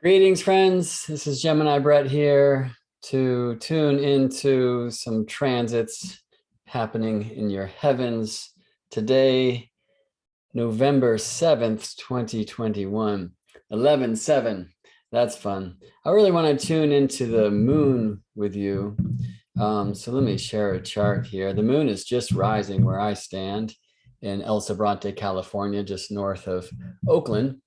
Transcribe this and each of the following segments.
Greetings, friends. This is Gemini Brett here to tune into some transits happening in your heavens today, November 7th, 2021, 11/7. That's fun. I really want to tune into the moon with you. So let me share a chart here. The moon is just rising where I stand in El Sobrante, California, just north of Oakland.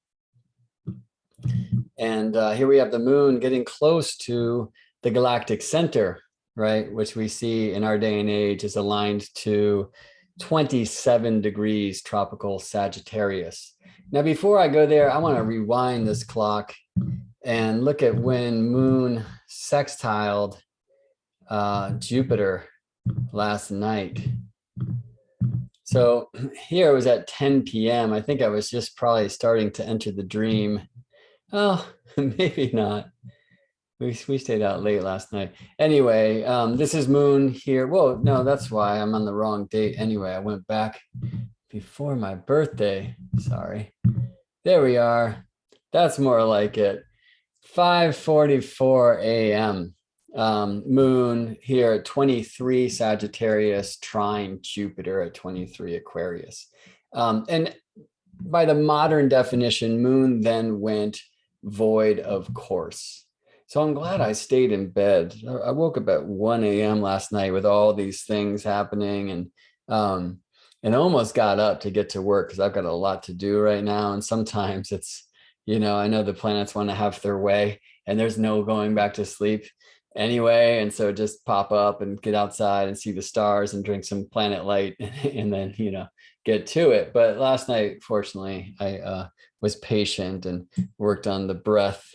And here we have the moon getting close to the galactic center, right? Which we see in our day and age is aligned to 27 degrees tropical Sagittarius. Now, before I go there, I want to rewind this clock and look at when moon sextiled Jupiter last night. So here it was at 10 p.m. I think I was just probably starting to enter the dream. Oh, maybe not. We stayed out late last night. Anyway, this is moon here. Whoa, no, that's why I'm on the wrong date. Anyway, I went back before my birthday. Sorry. There we are. That's more like it. 5:44 a.m. Moon here at 23 Sagittarius, trine Jupiter at 23 Aquarius. And by the modern definition, moon then went void of course. So I'm glad I stayed in bed. I woke up at 1 a.m. last night with all these things happening and almost got up to get to work because I've got a lot to do right now. And sometimes it's, I know the planets want to have their way and there's no going back to sleep anyway. And so just pop up and get outside and see the stars and drink some Planet Light and then, get to it. But last night, fortunately, I was patient and worked on the breath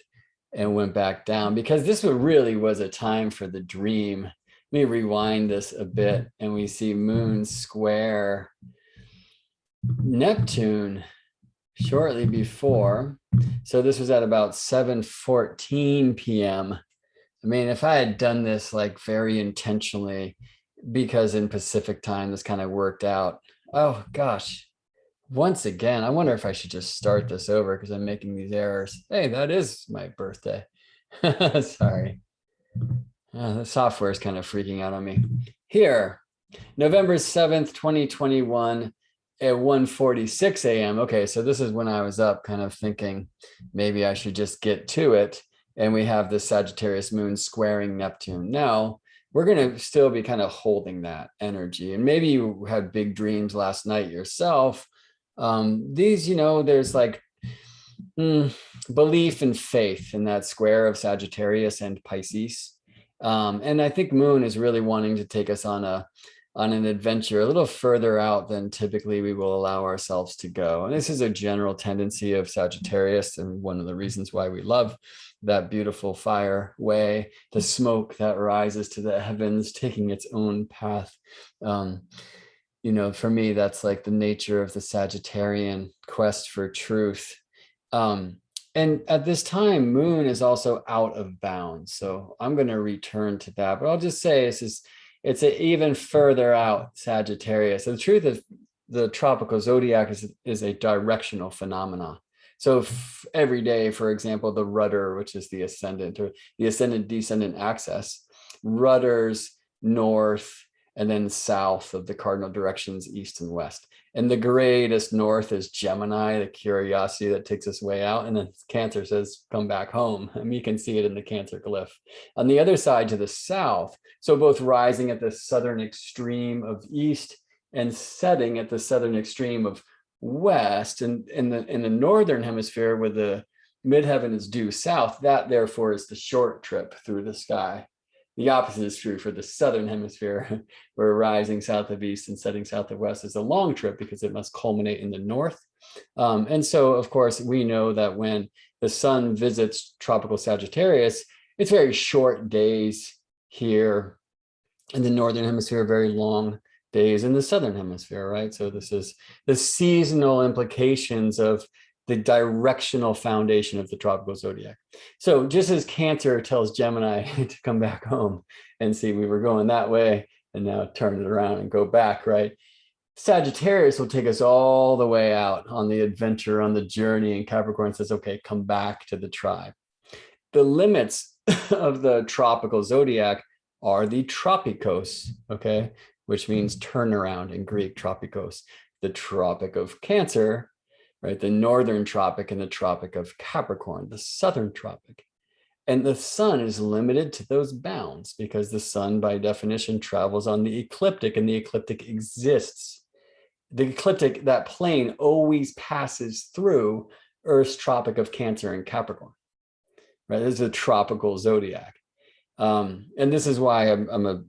and went back down because this really was a time for the dream. Let me rewind this a bit and we see moon square Neptune shortly before. So this was at about 7:14 p.m. I mean, if I had done this like very intentionally, because in Pacific time, this kind of worked out. Oh gosh, once again, I wonder if I should just start this over because I'm making these errors. Hey, that is my birthday. Sorry. The software is kind of freaking out on me. Here, November 7th, 2021 at 1:46 a.m. Okay, so this is when I was up kind of thinking maybe I should just get to it. And we have the Sagittarius moon squaring Neptune. Now, we're going to still be kind of holding that energy. And maybe you had big dreams last night yourself. These, there's like belief and faith in that square of Sagittarius and Pisces. And I think moon is really wanting to take us on an adventure a little further out than typically we will allow ourselves to go. And this is a general tendency of Sagittarius and one of the reasons why we love that beautiful fire way, the smoke that rises to the heavens, taking its own path. For me, that's like the nature of the Sagittarian quest for truth. And at this time, moon is also out of bounds. So I'm going to return to that, but I'll just say it's an even further out Sagittarius. So the truth is the tropical zodiac is a directional phenomenon. So every day, for example, the rudder, which is the ascendant or the ascendant descendant axis, rudders north and then south of the cardinal directions, east and west. And the greatest north is Gemini, the curiosity that takes us way out. And then Cancer says, come back home. I mean, you can see it in the Cancer glyph. On the other side to the south, so both rising at the southern extreme of east and setting at the southern extreme of west, and in the northern hemisphere where the midheaven is due south, that therefore is the short trip through the sky. The opposite is true for the southern hemisphere, where rising south of east and setting south of west is a long trip because it must culminate in the north. And so, of course, we know that when the sun visits tropical Sagittarius, it's very short days here in the northern hemisphere, very long days in the southern hemisphere, right? So this is the seasonal implications of the directional foundation of the tropical zodiac. So just as Cancer tells Gemini to come back home and see we were going that way and now turn it around and go back, right? Sagittarius will take us all the way out on the adventure, on the journey, and Capricorn says, okay, come back to the tribe. the limits of the tropical zodiac are the tropicos, okay, which means turnaround in Greek, tropicos, the Tropic of Cancer, right, the northern tropic, and the Tropic of Capricorn, the southern tropic. And the sun is limited to those bounds because the sun, by definition, travels on the ecliptic, and the ecliptic exists. The ecliptic, that plane, always passes through Earth's Tropic of Cancer and Capricorn, right? This is a tropical zodiac. And this is why I'm a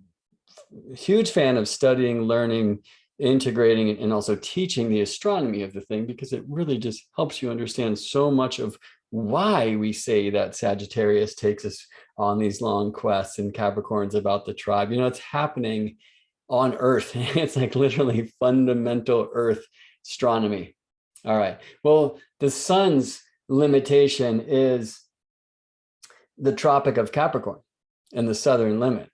huge fan of studying, learning, integrating, and also teaching the astronomy of the thing, because it really just helps you understand so much of why we say that Sagittarius takes us on these long quests and Capricorn's about the tribe. You know, it's happening on Earth. It's like literally fundamental Earth astronomy. All right. Well, the sun's limitation is the Tropic of Capricorn and the southern limit.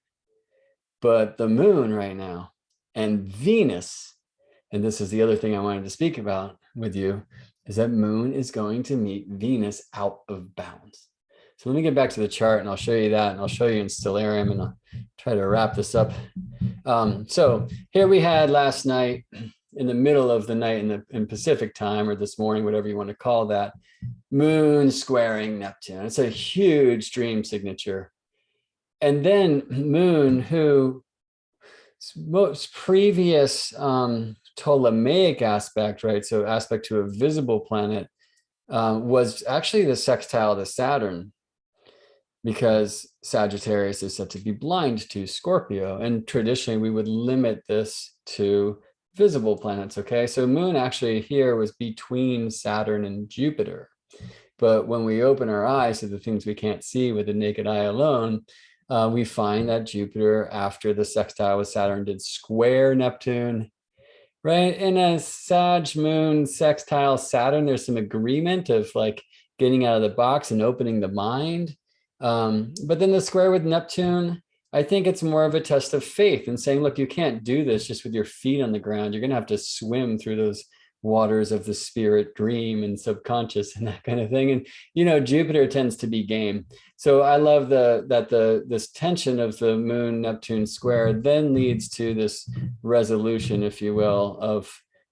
But the moon right now and Venus, and this is the other thing I wanted to speak about with you, is that moon is going to meet Venus out of bounds. So let me get back to the chart and I'll show you that, and I'll show you in Stellarium, and I'll try to wrap this up. So here we had last night, in the middle of the night in Pacific time, or this morning, whatever you want to call that, moon squaring Neptune. It's a huge dream signature. And then moon, who most previous Ptolemaic aspect, right? So aspect to a visible planet, was actually the sextile to Saturn, because Sagittarius is said to be blind to Scorpio. And traditionally we would limit this to visible planets, okay? So moon actually here was between Saturn and Jupiter. But when we open our eyes to the things we can't see with the naked eye alone, we find that Jupiter, after the sextile with Saturn, did square Neptune, right? In a Sag moon sextile Saturn, there's some agreement of like getting out of the box and opening the mind. But then the square with Neptune, I think it's more of a test of faith and saying, look, you can't do this just with your feet on the ground. You're going to have to swim through those waters of the spirit, dream, and subconscious, and that kind of thing. And, you know, Jupiter tends to be game. So I love this tension of the moon Neptune square then leads to this resolution, if you will, of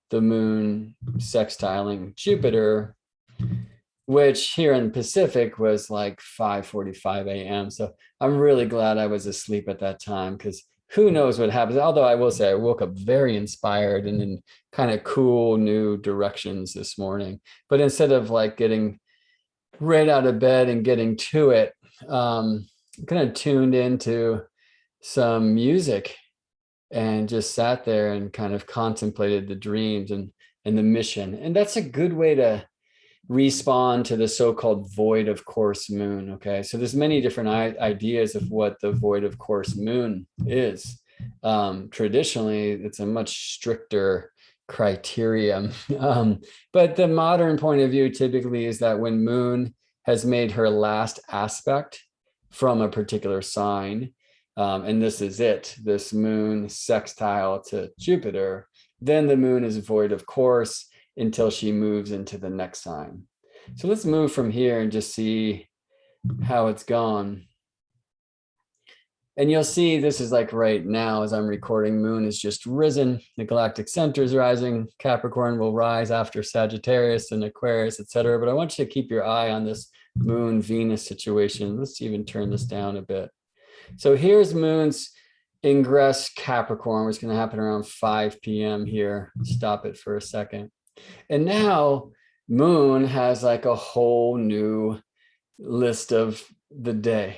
the moon sextiling Jupiter, which here in the Pacific was like 5:45 a.m. So I'm really glad I was asleep at that time, because who knows what happens. Although I will say I woke up very inspired and in kind of cool new directions this morning. But instead of like getting right out of bed and getting to it, kind of tuned into some music and just sat there and kind of contemplated the dreams and the mission. And that's a good way to respond to the so-called void of course moon. Okay, so there's many different ideas of what the void of course moon is. Traditionally it's a much stricter criterion, but the modern point of view typically is that when moon has made her last aspect from a particular sign, and this is it, this moon sextile to Jupiter, then the moon is void of course until she moves into the next sign. So let's move from here and just see how it's gone. And you'll see this is like right now as I'm recording, moon is just risen. The galactic center is rising. Capricorn will rise after Sagittarius and Aquarius, etc. But I want you to keep your eye on this moon Venus situation. Let's even turn this down a bit. So here's moon's ingress Capricorn, which is going to happen around 5 p.m. here. Stop it for a second. And now moon has like a whole new list of the day,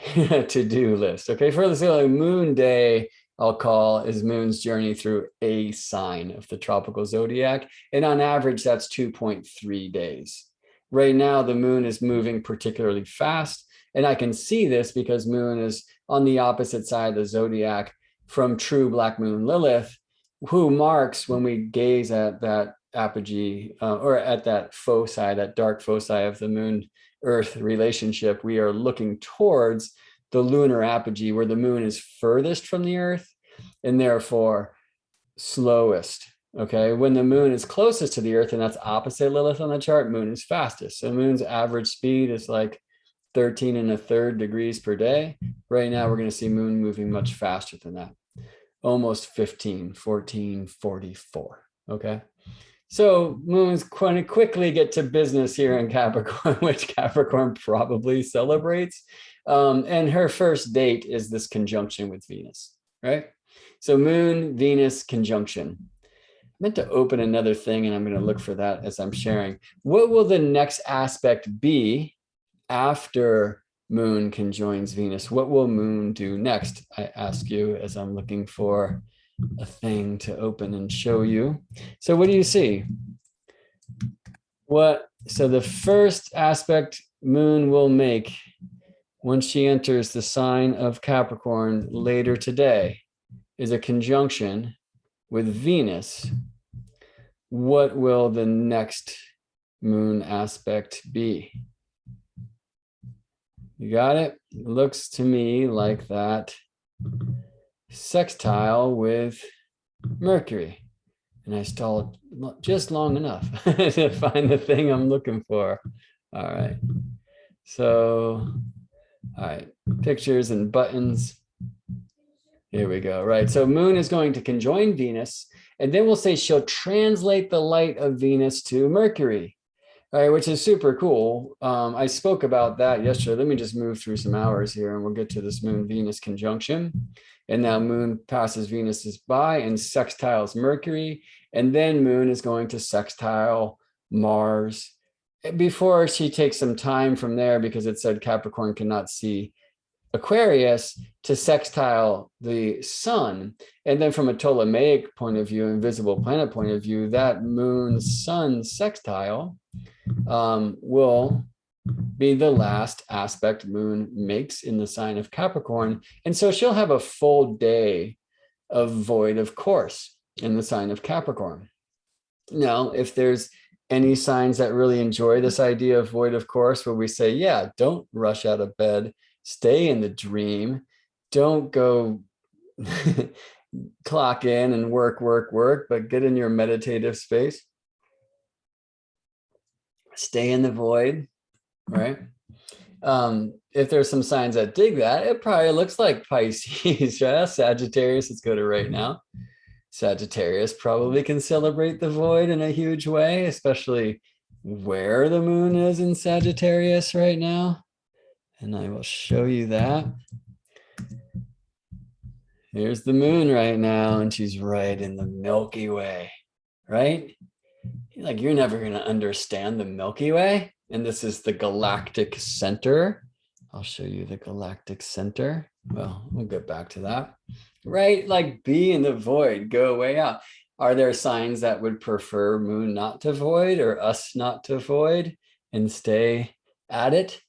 to-do list. Okay, for the like moon day, I'll call is moon's journey through a sign of the tropical zodiac. And on average, that's 2.3 days. Right now, the moon is moving particularly fast. And I can see this because moon is on the opposite side of the zodiac from true black moon Lilith, who marks, when we gaze at that apogee or at that foci, that dark foci of the moon Earth relationship, we are looking towards the lunar apogee where the moon is furthest from the Earth and therefore slowest. Okay, when the moon is closest to the Earth, and that's opposite Lilith on the chart, moon is fastest. So moon's average speed is like 13 and a third degrees per day. Right now, we're going to see moon moving much faster than that, almost 15, 14, 44. Okay. So moon's going to quickly get to business here in Capricorn, which Capricorn probably celebrates. And her first date is this conjunction with Venus, right? So Moon-Venus conjunction. I meant to open another thing, and I'm going to look for that as I'm sharing. What will the next aspect be after Moon conjoins Venus? What will Moon do next? I ask you as I'm looking for a thing to open and show you. So what do you see? So the first aspect Moon will make once she enters the sign of Capricorn later today is a conjunction with Venus. What will the next Moon aspect be? You got it? It looks to me like that sextile with Mercury. And I stalled just long enough to find the thing I'm looking for. All right. So, all right, pictures and buttons. Here we go. Right. So Moon is going to conjoin Venus, and then we'll say she'll translate the light of Venus to Mercury. All right, which is super cool. I spoke about that yesterday. Let me just move through some hours here and we'll get to this Moon-Venus conjunction. And now Moon passes Venus by and sextiles Mercury. And then Moon is going to sextile Mars before she takes some time from there, because it said Capricorn cannot see Aquarius, to sextile the Sun. And then from a Ptolemaic point of view, invisible planet point of view, that Moon-Sun sextile will be the last aspect Moon makes in the sign of Capricorn. And so she'll have a full day of void of course in the sign of Capricorn. Now, if there's any signs that really enjoy this idea of void of course, where we say, yeah, don't rush out of bed, stay in the dream, don't go clock in and work, but get in your meditative space. Stay in the void, right? If there's some signs that dig that, it probably looks like Pisces, right? Sagittarius, let's go to right now. Sagittarius probably can celebrate the void in a huge way, especially where the moon is in Sagittarius right now. And I will show you that. Here's the moon right now, and she's right in the Milky Way, right? Like, you're never going to understand the Milky Way. And this is the galactic center. I'll show you the galactic center. Well, we'll get back to that. Right? Like, be in the void, go way out. Are there signs that would prefer Moon not to void, or us not to void and stay at it?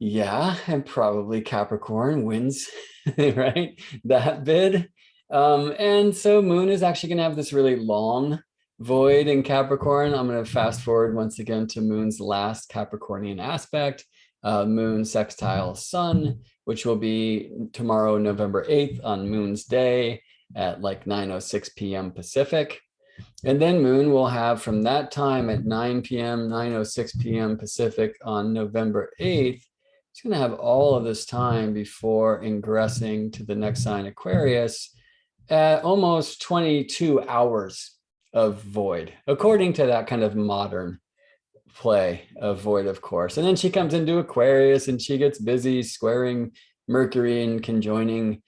Yeah, and probably Capricorn wins, right? That bid. And so Moon is actually going to have this really long void in Capricorn. I'm going to fast forward once again to Moon's last Capricornian aspect, Moon sextile Sun, which will be tomorrow, November 8th, on Moon's day at like 9:06 p.m. Pacific. And then Moon will have from that time at 9 p.m., 9:06 p.m. Pacific on November 8th, it's going to have all of this time before ingressing to the next sign, Aquarius, at almost 22 hours of void, according to that kind of modern play of void of course. And then she comes into Aquarius and she gets busy squaring Mercury and conjoining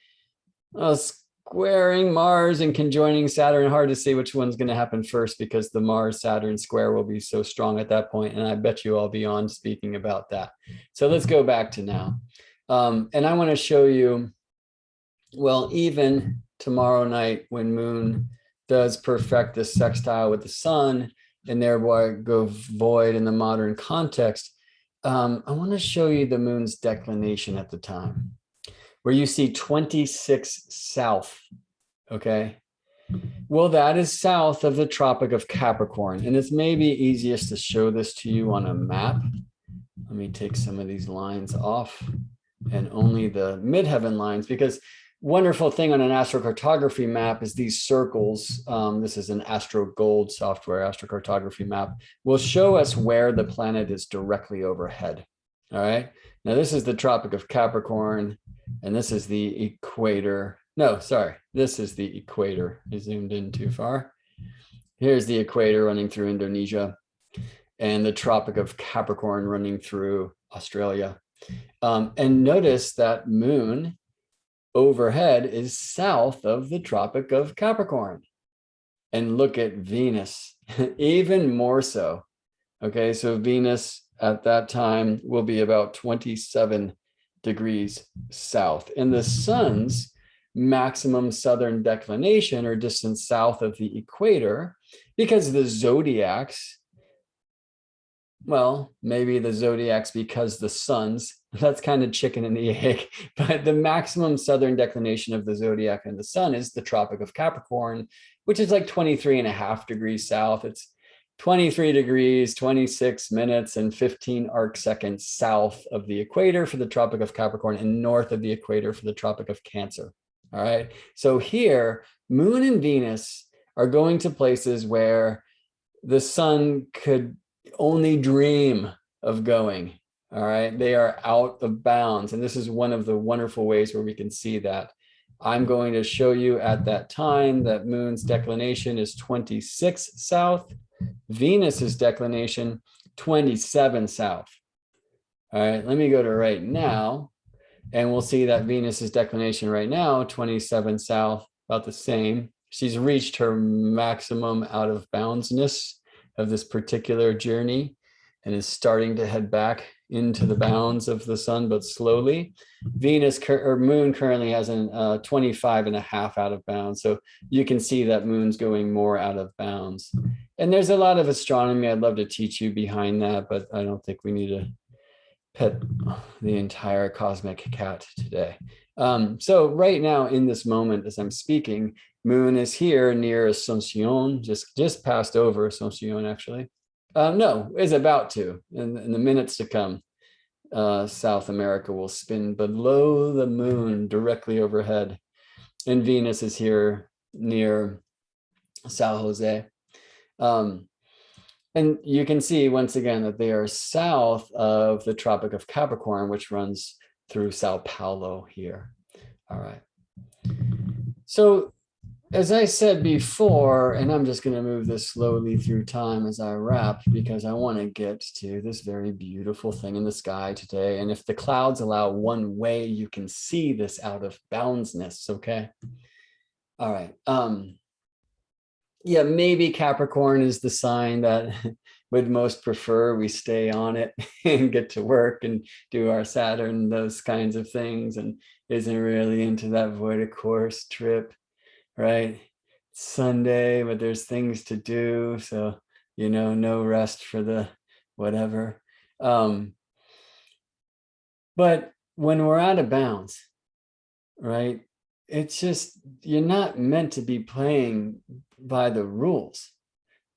Mars and conjoining Saturn. Hard to see which one's going to happen first, because the Mars Saturn square will be so strong at that point, and I bet you I'll be on speaking about that. So let's go back to now, and I want to show you, well, even tomorrow night when Moon does perfect this sextile with the Sun and thereby go void in the modern context, I want to show you the Moon's declination at the time, where you see 26 south, okay? Well, that is south of the Tropic of Capricorn, and it's maybe easiest to show this to you on a map. Let me take some of these lines off and only the midheaven lines, because wonderful thing on an astrocartography map is these circles. This is an Astro Gold software astrocartography map, will show us where the planet is directly overhead. All right. Now this is the Tropic of Capricorn, and this is the equator. No, sorry. This is the equator. I zoomed in too far. Here's the equator running through Indonesia, and the Tropic of Capricorn running through Australia. And notice that moon overhead is south of the Tropic of Capricorn. And look at Venus, even more so. Okay, so Venus at that time will be about 27 degrees south. And the sun's maximum southern declination or distance south of the equator, because the zodiacs, well, maybe the zodiacs because the sun's, that's kind of chicken and the egg, but the maximum southern declination of the zodiac and the sun is the Tropic of Capricorn, which is like 23.5 degrees south. It's 23 degrees, 26 minutes, and 15 arc seconds south of the equator for the Tropic of Capricorn and north of the equator for the Tropic of Cancer. All right. So here, Moon and Venus are going to places where the sun could only dream of going. All right. They are out of bounds. And this is one of the wonderful ways where we can see that. I'm going to show you at that time that Moon's declination is 26 south. Venus's declination, 27 south. All right, let me go to right now, and we'll see that Venus's declination right now, 27 south, about the same. She's reached her maximum out of boundsness of this particular journey and is starting to head back into the bounds of the sun, but slowly. Venus or Moon currently has an 25.5 out of bounds. So you can see that Moon's going more out of bounds. And there's a lot of astronomy I'd love to teach you behind that, but I don't think we need to pet the entire cosmic cat today. So right now in this moment, as I'm speaking, Moon is here near Asuncion, just passed over Asuncion actually. No, is about to. In the minutes to come, South America will spin below the moon directly overhead. And Venus is here near San Jose. And you can see once again that they are south of the Tropic of Capricorn, which runs through Sao Paulo here. All right. So as I said before, and I'm just going to move this slowly through time as I wrap, because I want to get to this very beautiful thing in the sky today. And if the clouds allow one way, you can see this out of boundsness. Okay. All right. Yeah, maybe Capricorn is the sign that would most prefer we stay on it and get to work and do our Saturn, those kinds of things, and isn't really into that void of course trip. Right? Sunday, but there's things to do. So, no rest for the whatever. But when we're out of bounds, right? It's just, you're not meant to be playing by the rules.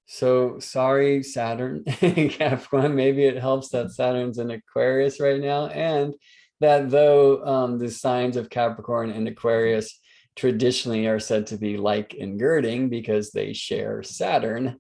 So sorry, Saturn, Capricorn, maybe it helps that Saturn's in Aquarius right now. And that though the signs of Capricorn and Aquarius traditionally are said to be like and girding because they share Saturn,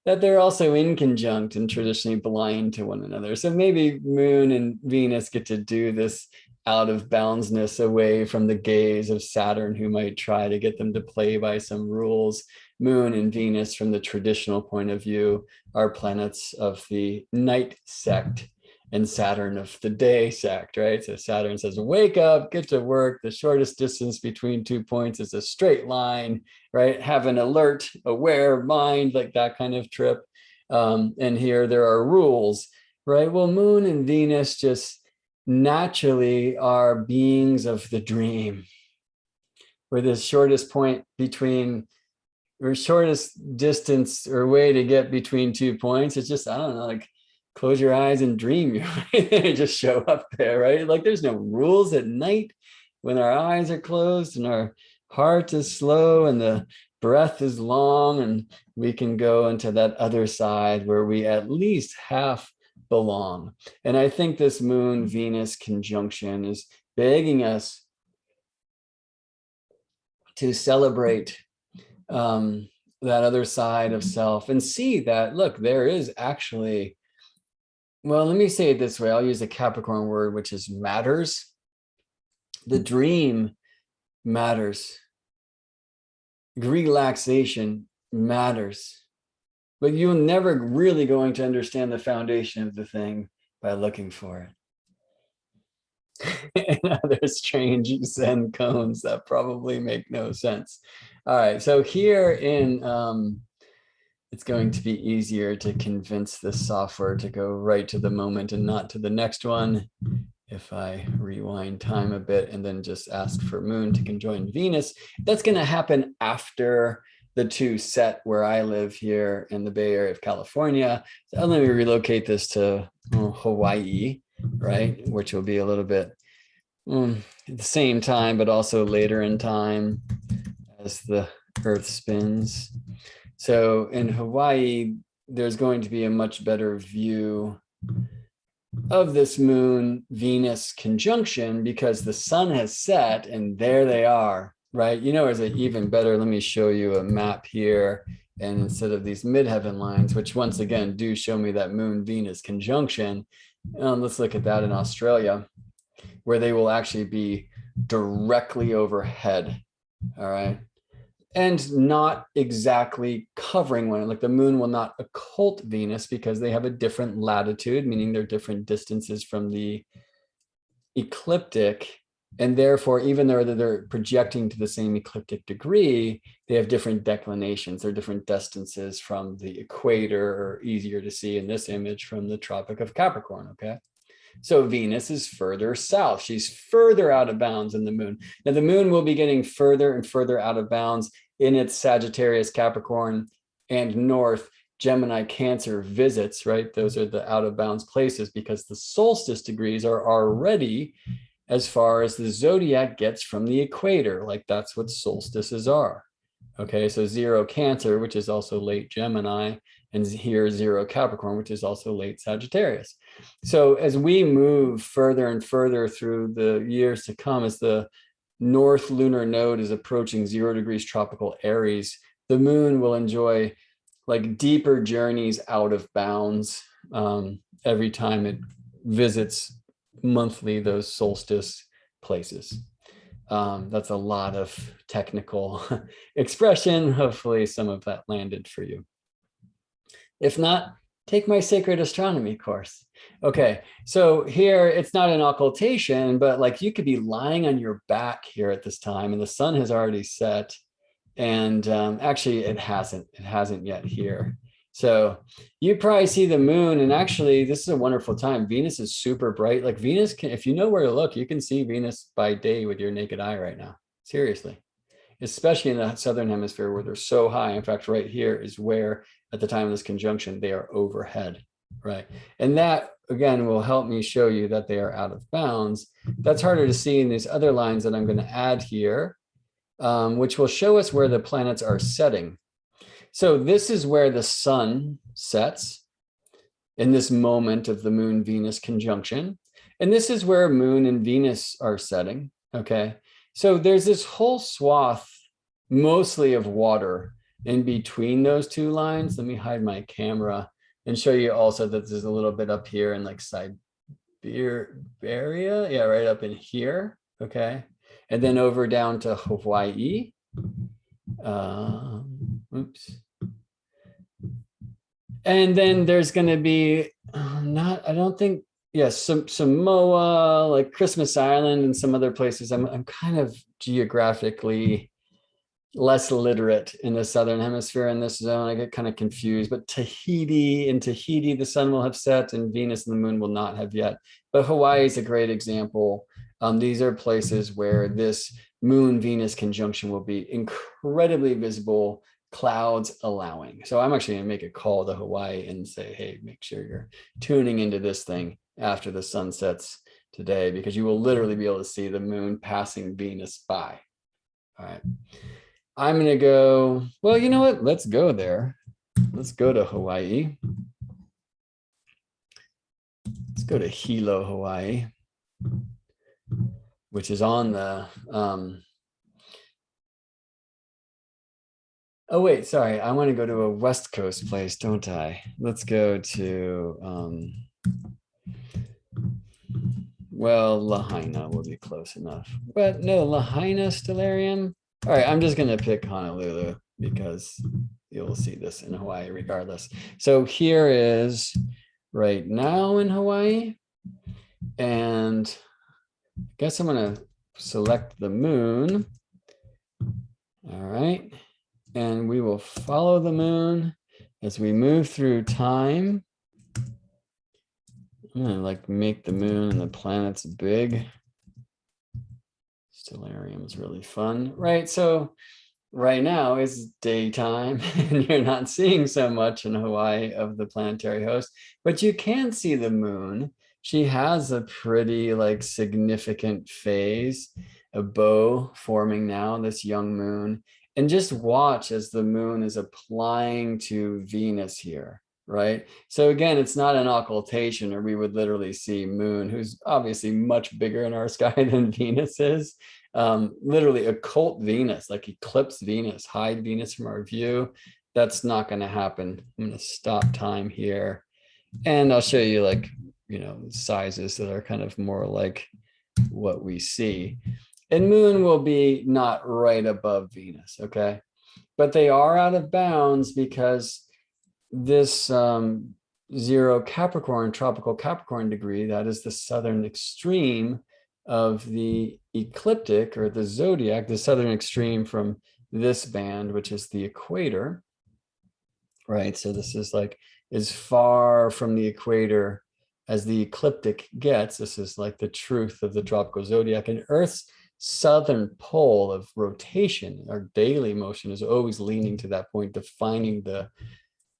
that they're also in conjunct and traditionally blind to one another. So maybe Moon and Venus get to do this out of boundsness away from the gaze of Saturn, who might try to get them to play by some rules. Moon and Venus, from the traditional point of view, are planets of the night sect, and Saturn of the day sect, right? So Saturn says, wake up, get to work. The shortest distance between 2 points is a straight line, right? Have an alert, aware mind, like that kind of trip. And here there are rules, right? Well, Moon and Venus just naturally are beings of the dream, where the shortest point between, or shortest distance or way to get between 2 points, it's just, I don't know, like, close your eyes and dream. You just show up there, right? Like there's no rules at night when our eyes are closed and our heart is slow and the breath is long, and we can go into that other side where we at least half belong. And I think this Moon-Venus conjunction is begging us to celebrate that other side of self and see that, look, there is actually well, let me say it this way. I'll use a Capricorn word, which is matters. The dream matters. Relaxation matters. But you're never really going to understand the foundation of the thing by looking for it. And other strange Zen cones that probably make no sense. All right, so here in it's going to be easier to convince this software to go right to the moment and not to the next one. If I rewind time a bit and then just ask for Moon to conjoin Venus, that's going to happen after the two set where I live here in the Bay Area of California. So let me relocate this to Hawaii, right? Which will be a little bit at the same time, but also later in time as the Earth spins. So in Hawaii, there's going to be a much better view of this Moon-Venus conjunction because the sun has set and there they are, right? You know, is it even better? Let me show you a map here. And instead of these midheaven lines, which once again do show me that Moon-Venus conjunction, let's look at that in Australia, where they will actually be directly overhead, all right? And not exactly covering one. Like the moon will not occult Venus because they have a different latitude, meaning they're different distances from the ecliptic. And therefore, even though they're projecting to the same ecliptic degree, they have different declinations. They're different distances from the equator, or easier to see in this image from the Tropic of Capricorn, okay? So Venus is further south. She's further out of bounds than the moon. Now the moon will be getting further and further out of bounds in its Sagittarius, Capricorn, and North Gemini, Cancer visits, right? Those are the out of bounds places because the solstice degrees are already as far as the zodiac gets from the equator. Like that's what solstices are. Okay, so 0 Cancer, which is also late Gemini, and here 0 Capricorn, which is also late Sagittarius. So as we move further and further through the years to come, as the North lunar node is approaching 0 degrees tropical Aries, the moon will enjoy like deeper journeys out of bounds every time it visits monthly those solstice places. That's a lot of technical expression. Hopefully some of that landed for you. If not, take my sacred astronomy course. Okay, so here it's not an occultation, but like you could be lying on your back here at this time and the sun has already set. And actually it hasn't yet here. So you probably see the moon, and actually this is a wonderful time. Venus is super bright. Like Venus can, if you know where to look, you can see Venus by day with your naked eye right now. Seriously, especially in the southern hemisphere where they're so high. In fact, right here is where at the time of this conjunction, they are overhead, right? And that again will help me show you that they are out of bounds. That's harder to see in these other lines that I'm going to add here, which will show us where the planets are setting. So this is where the sun sets in this moment of the Moon-Venus conjunction. And this is where Moon and Venus are setting, okay? So there's this whole swath, mostly of water in between those two lines. Let me hide my camera and show you also that there's a little bit up here in like Siberia, yeah, right up in here, okay? And then over down to Hawaii. Oops. And then there's going to be I don't think, yes, Samoa, like Christmas Island and some other places. I'm kind of geographically less literate in the southern hemisphere in this zone. I get kind of confused, but Tahiti, the sun will have set and Venus and the moon will not have yet. But Hawaii is a great example. These are places where this Moon-Venus conjunction will be incredibly visible, clouds allowing. So I'm actually going to make a call to Hawaii and say, hey, make sure you're tuning into this thing after the sun sets today, because you will literally be able to see the moon passing Venus by. All right. I'm going to go, well, you know what? Let's go there. Let's go to Hawaii. Let's go to Hilo, Hawaii, which is on the, oh, wait, sorry. I want to go to a West Coast place, don't I? Let's go to Well, Lahaina will be close enough. But no, Lahaina stellarium. All right, I'm just going to pick Honolulu because you'll see this in Hawaii regardless. So here is right now in Hawaii. And I guess I'm going to select the moon. All right. And we will follow the moon as we move through time. I'm gonna like make the moon and the planets big. Stellarium is really fun, right? So right now is daytime and you're not seeing so much in Hawaii of the planetary host, but you can see the moon. She has a pretty like significant phase, a bow forming now, this young moon. And just watch as the moon is applying to Venus here, right? So again, it's not an occultation, or we would literally see moon, who's obviously much bigger in our sky than Venus is. Literally occult Venus, like eclipse Venus, hide Venus from our view. That's not going to happen. I'm going to stop time here. And I'll show you like, you know, sizes that are kind of more like what we see. And moon will be not right above Venus, okay? But they are out of bounds because this 0 Capricorn, tropical Capricorn degree, that is the southern extreme of the ecliptic or the zodiac, the southern extreme from this band, which is the equator, right? So this is like as far from the equator as the ecliptic gets. This is like the truth of the tropical zodiac, and Earth's southern pole of rotation, our daily motion, is always leaning to that point, defining the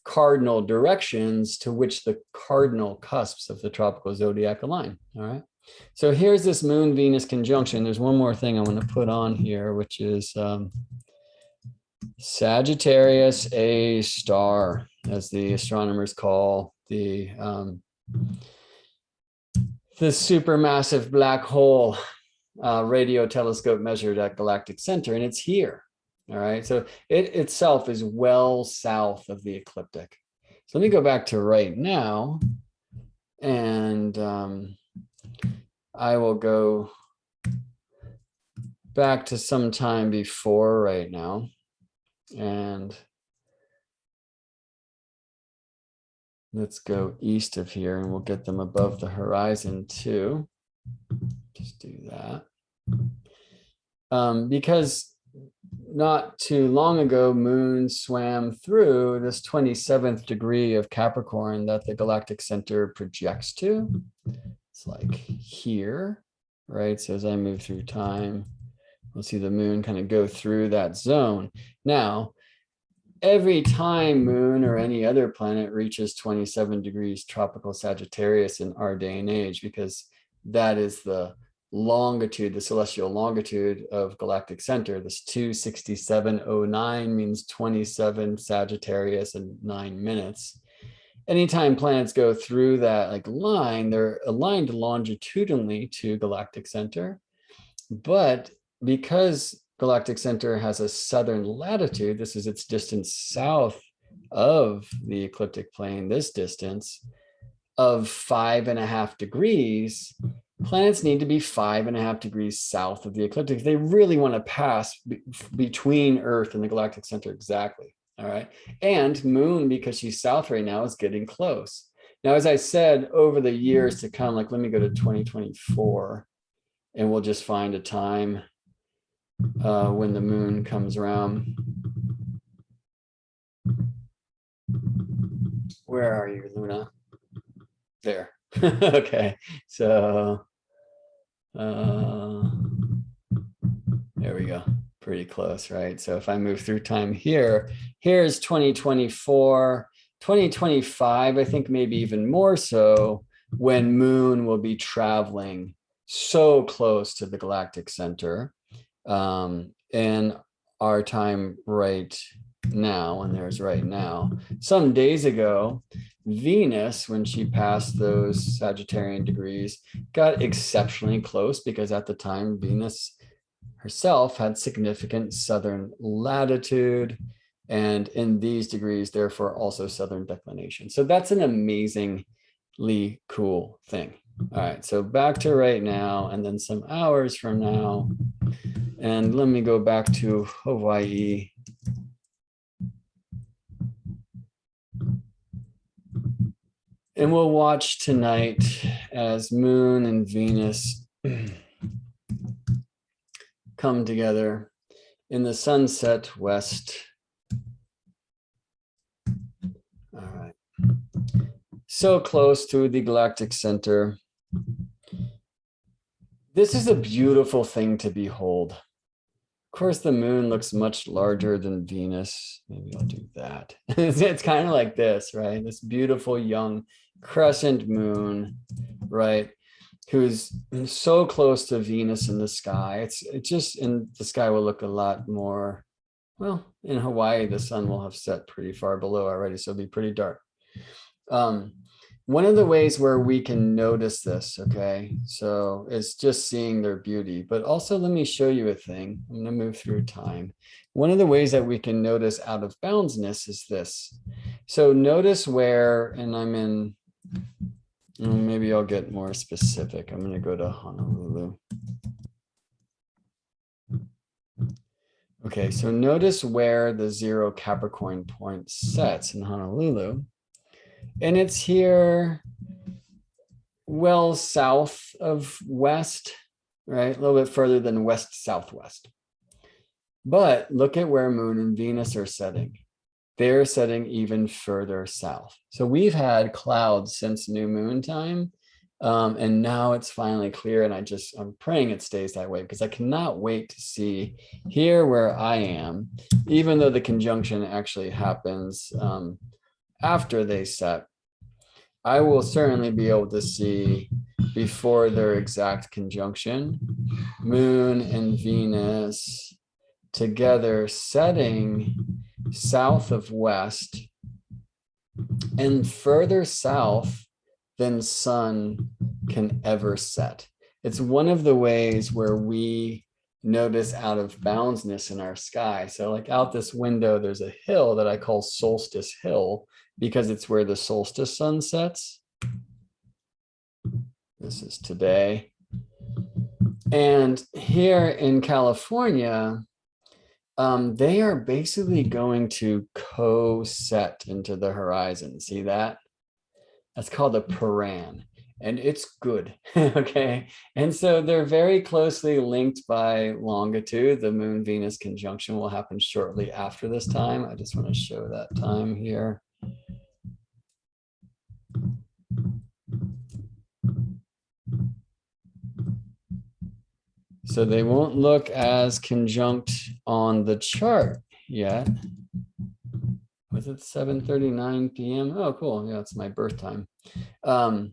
cardinal directions to which the cardinal cusps of the tropical zodiac align. All right. So here's this Moon-Venus conjunction. There's one more thing I want to put on here, which is Sagittarius A star, as the astronomers call the supermassive black hole radio telescope measured at galactic center, and it's here. All right, so it itself is well south of the ecliptic. So let me go back to right now, and I will go back to some time before right now, and let's go east of here, and we'll get them above the horizon too. Just do that. Because not too long ago, moon swam through this 27th degree of Capricorn that the galactic center projects to. It's like here, right? So as I move through time, we'll see the moon kind of go through that zone. Now, every time moon or any other planet reaches 27 degrees tropical Sagittarius in our day and age, because that is the longitude, the celestial longitude of galactic center. This 26709 means 27 Sagittarius and 9 minutes. Anytime planets go through that like line, they're aligned longitudinally to galactic center. But because galactic center has a southern latitude, this is its distance south of the ecliptic plane, this distance of 5.5 degrees, planets need to be 5.5 degrees south of the ecliptic. They really want to pass between Earth and the galactic center exactly. All right. And moon, because she's south right now, is getting close. Now, as I said, over the years to come, like let me go to 2024 and we'll just find a time when the moon comes around. Where are you, Luna? There. Okay. So there we go. Pretty close, right? So if I move through time here, here's 2024, 2025, I think maybe even more so, when moon will be traveling so close to the galactic center. And our time right now, and there's right now. Some days ago, Venus, when she passed those Sagittarian degrees, got exceptionally close because at the time, Venus herself had significant southern latitude, and in these degrees, therefore, also southern declination. So that's an amazing cool thing. All right, so back to right now and then some hours from now. And let me go back to Hawaii. And we'll watch tonight as Moon and Venus come together in the sunset west. All right. So close to the galactic center. This is a beautiful thing to behold. Of course, the moon looks much larger than Venus. Maybe I'll do that. It's kind of like this, right? This beautiful young crescent moon, right? Who's so close to Venus in the sky. It's just, in the sky will look a lot more, well, in Hawaii, the sun will have set pretty far below already, so it'll be pretty dark. One of the ways where we can notice this, okay, so it's just seeing their beauty, but also let me show you a thing. I'm gonna move through time. One of the ways that we can notice out of boundsness is this. So notice where, and I'm in, maybe I'll get more specific. I'm gonna go to Honolulu. Okay, so notice where the 0 Capricorn point sets in Honolulu. And it's here, well, south of west, right? A little bit further than west-southwest. But look at where Moon and Venus are setting. They're setting even further south. So we've had clouds since new moon time. And now it's finally clear. And I'm praying it stays that way, because I cannot wait to see here where I am, even though the conjunction actually happens after they set. I will certainly be able to see before their exact conjunction, Moon and Venus together setting south of west and further south than sun can ever set. It's one of the ways where we notice out of boundsness in our sky. So like out this window, there's a hill that I call Solstice Hill, because it's where the solstice sun sets. This is today. And here in California, they are basically going to co-set into the horizon. See that? That's called a Paran, and it's good, okay? And so they're very closely linked by longitude. The Moon-Venus conjunction will happen shortly after this time. I just want to show that time here. So they won't look as conjunct on the chart yet. Was it 7:39 p.m.? Oh, cool. Yeah, it's my birth time. And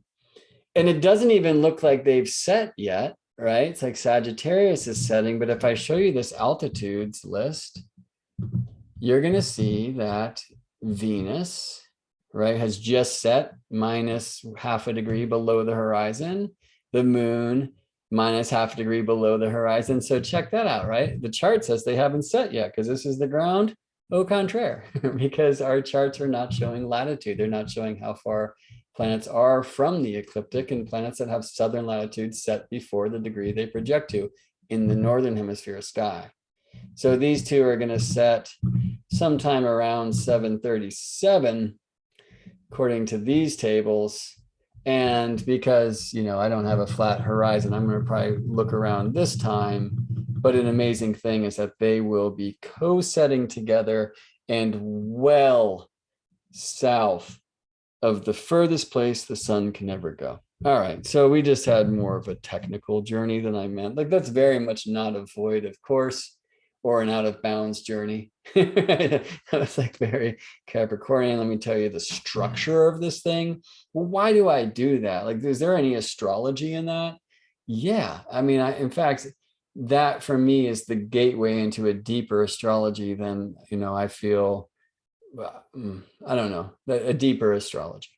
it doesn't even look like they've set yet, right? It's like Sagittarius is setting, but if I show you this altitudes list, you're going to see that Venus, right, has just set minus ½ degree below the horizon. The moon minus ½ degree below the horizon. So check that out, right? The chart says they haven't set yet because this is the ground au contraire, because our charts are not showing latitude. They're not showing how far planets are from the ecliptic, and planets that have southern latitude set before the degree they project to in the northern hemisphere sky. So these two are going to set sometime around 7:37, according to these tables. And because, you know, I don't have a flat horizon, I'm going to probably look around this time. But an amazing thing is that they will be co-setting together and well south of the furthest place the sun can ever go. All right, so we just had more of a technical journey than I meant. Like, that's very much not a void of course, or an out of bounds journey. That was like very Capricornian. Let me tell you the structure of this thing. Well, why do I do that? Like, is there any astrology in that? Yeah, I mean, in fact, that for me is the gateway into a deeper astrology than, you know, I feel, I don't know, a deeper astrology.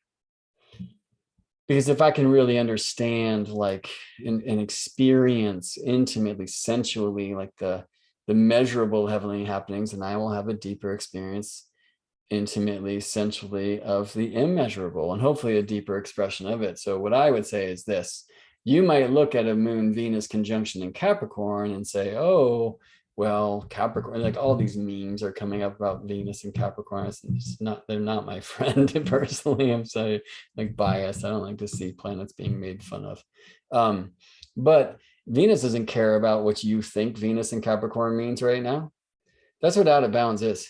Because if I can really understand, like, and experience intimately, sensually, like the measurable heavenly happenings, and I will have a deeper experience intimately, sensually of the immeasurable, and hopefully a deeper expression of it. So what I would say is this: you might look at a Moon-Venus conjunction in Capricorn and say, oh, well, Capricorn, like all these memes are coming up about Venus and Capricorn. It's not, they're not my friend personally. I'm so like biased. I don't like to see planets being made fun of. But Venus doesn't care about what you think Venus and Capricorn means right now. That's what out of bounds is.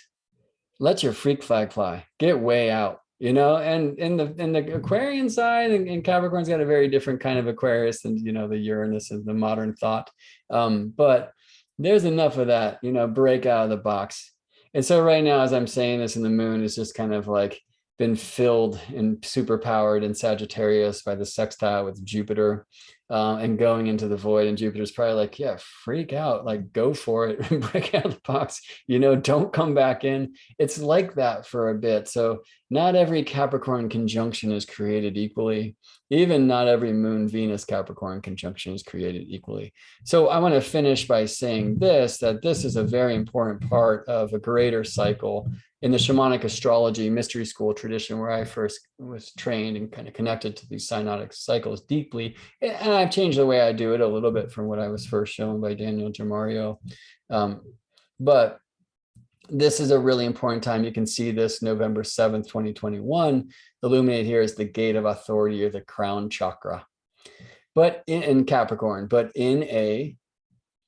Let your freak flag fly, get way out, you know. And in the Aquarian side, and Capricorn's got a very different kind of Aquarius than, you know, the Uranus and the modern thought. But there's enough of that, you know, break out of the box. And so right now, as I'm saying this, in the moon is just kind of like been filled and superpowered in Sagittarius by the sextile with Jupiter, and going into the void. And Jupiter's probably like, yeah, freak out, like go for it, break out of the box, you know, don't come back in. It's like that for a bit. So not every Capricorn conjunction is created equally. Even not every Moon-Venus Capricorn conjunction is created equally. So I want to finish by saying this, that this is a very important part of a greater cycle in the shamanic astrology mystery school tradition, where I first was trained and kind of connected to these synodic cycles deeply. And I've changed the way I do it a little bit from what I was first shown by Daniel Gemario. But this is a really important time. You can see this November 7th, 2021. Illuminate here is the gate of authority, or the crown chakra. But in Capricorn, but in a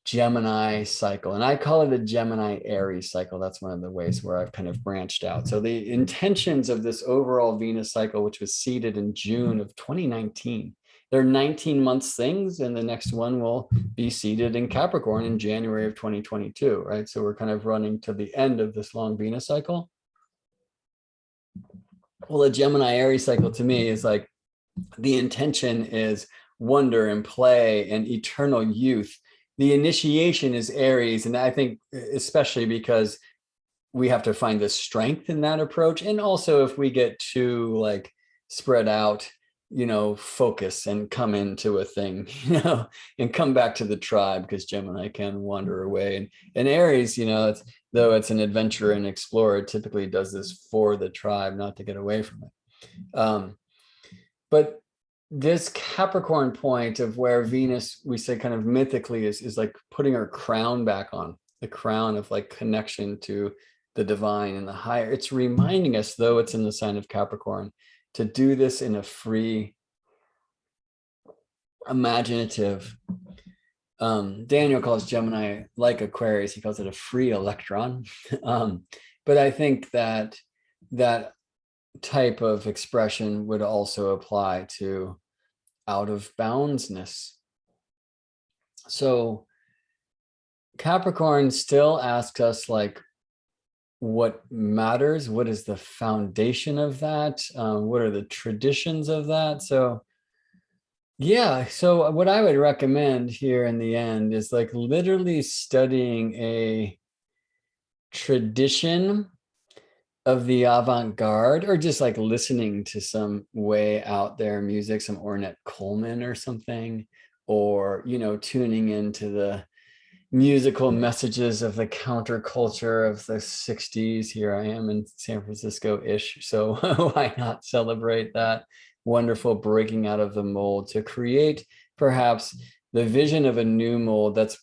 Gemini cycle. And I call it a Gemini Aries cycle. That's one of the ways where I've kind of branched out. So the intentions of this overall Venus cycle, which was seeded in June of 2019, they're 19 months things, and the next one will be seeded in Capricorn in January of 2022, right? So we're kind of running to the end of this long Venus cycle. Well, a Gemini Aries cycle to me is like, the intention is wonder and play and eternal youth. The initiation is Aries, and I think especially because we have to find the strength in that approach. And also if we get too like spread out, you know, focus and come into a thing, you know, and come back to the tribe, because Gemini can wander away. And Aries, you know, though it's an adventurer and explorer, it typically does this for the tribe, not to get away from it. But this Capricorn point of where Venus, we say kind of mythically, is like putting her crown back on, the crown of like connection to the divine and the higher. It's reminding us, though it's in the sign of Capricorn, to do this in a free, imaginative, Daniel calls Gemini like Aquarius, he calls it a free electron. But I think that that type of expression would also apply to out of boundsness. So Capricorn still asks us like, what matters? What is the foundation of that? What are the traditions of that? So yeah, so what I would recommend here in the end is like literally studying a tradition of the avant-garde, or just like listening to some way out there music, some Ornette Coleman or something, or, you know, tuning into the musical messages of the counterculture of the 60s. Here I am in San Francisco-ish, so why not celebrate that wonderful breaking out of the mold to create perhaps the vision of a new mold that's,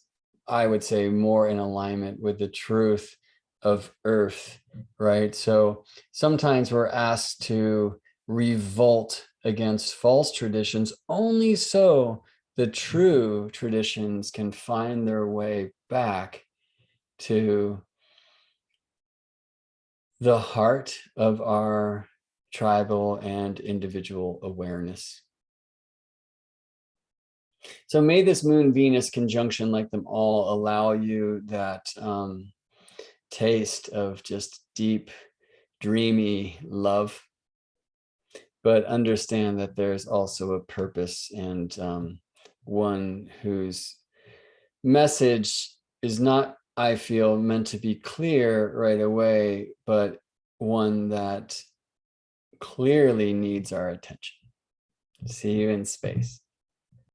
I would say, more in alignment with the truth of Earth, right? So sometimes we're asked to revolt against false traditions only so the true traditions can find their way back to the heart of our tribal and individual awareness. So may this Moon-Venus conjunction, like them all, allow you that taste of just deep, dreamy love, but understand that there's also a purpose, and one whose message is not, I feel, meant to be clear right away, but one that clearly needs our attention. See you in space.